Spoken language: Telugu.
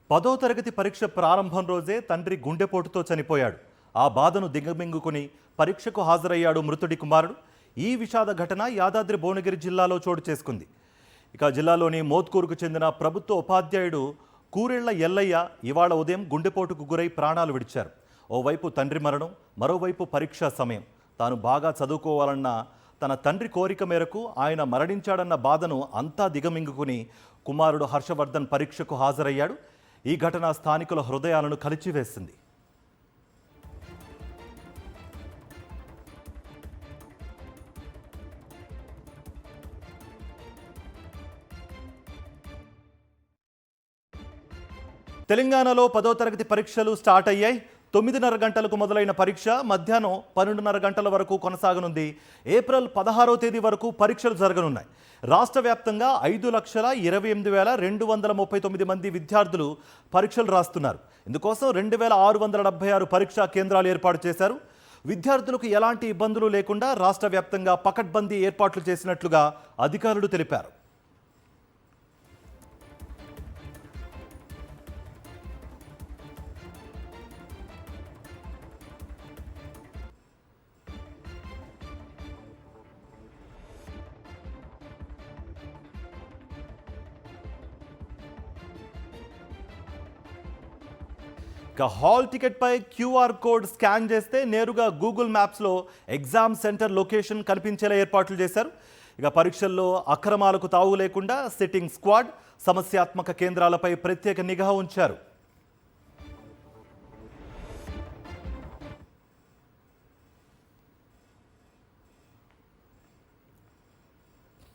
10వ తరగతి పరీక్ష ప్రారంభం రోజే తండ్రి గుండెపోటుతో చనిపోయాడు. ఆ బాధను దిగమింగుకుని పరీక్షకు హాజరయ్యాడు మృతుడి కుమారుడు. ఈ విషాద ఘటన యాదాద్రి భువనగిరి జిల్లాలో చోటు చేసుకుంది. ఇక జిల్లాలోని మోత్కూరుకు చెందిన ప్రభుత్వ ఉపాధ్యాయుడు కూరెళ్ల ఎల్లయ్య ఇవాళ ఉదయం గుండెపోటుకు గురై ప్రాణాలు విడిచారు. ఓవైపు తండ్రి మరణం, మరోవైపు పరీక్షా సమయం. తాను బాగా చదువుకోవాలన్న తన తండ్రి కోరిక మేరకు ఆయన మరణించాడన్న బాధను అంతా దిగమింగుకుని కుమారుడు హర్షవర్ధన్ పరీక్షకు హాజరయ్యాడు. ఈ ఘటన స్థానికుల హృదయాలను కలిచివేసింది. తెలంగాణలో 10వ తరగతి పరీక్షలు స్టార్ట్ అయ్యాయి. 9:30 గంటలకు మొదలైన పరీక్ష మధ్యాహ్నం 12:30 గంటల వరకు కొనసాగనుంది. ఏప్రిల్ 16వ తేదీ వరకు పరీక్షలు జరగనున్నాయి. రాష్ట్ర వ్యాప్తంగా 5,28,239 మంది విద్యార్థులు పరీక్షలు రాస్తున్నారు. ఇందుకోసం 2,676 పరీక్షా కేంద్రాలు ఏర్పాటు చేశారు. విద్యార్థులకు ఎలాంటి ఇబ్బందులు లేకుండా రాష్ట్ర వ్యాప్తంగా పకడ్బందీ ఏర్పాట్లు చేసినట్లుగా అధికారులు తెలిపారు. ఇక హాల్ టికెట్పై క్యూఆర్ కోడ్ స్కాన్ చేస్తే నేరుగా గూగుల్ మ్యాప్స్లో ఎగ్జామ్ సెంటర్ లొకేషన్ కనిపించేలా ఏర్పాట్లు చేశారు. ఇక పరీక్షల్లో అక్రమాలకు తావు లేకుండా సిట్టింగ్ స్క్వాడ్, సమస్యాత్మక కేంద్రాలపై ప్రత్యేక నిఘా ఉంచారు.